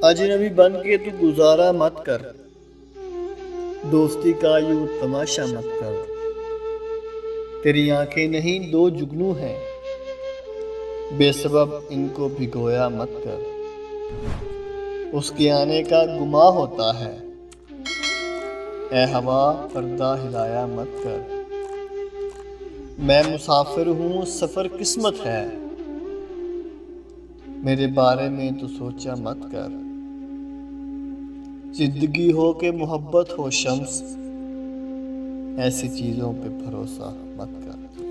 अजनबी बन के तू गुजारा मत कर, दोस्ती का यूं तमाशा मत कर। तेरी आंखें नहीं दो जुगनू हैं, बेसबब इनको भिगोया मत कर। उसके आने का गुमा होता है, ए हवा पर्दा हिलाया मत कर। मैं मुसाफिर हूँ सफर किस्मत है, मेरे बारे में तो सोचा मत कर। जिंदगी हो के मोहब्बत हो शम्स, ऐसी चीजों पे भरोसा मत कर।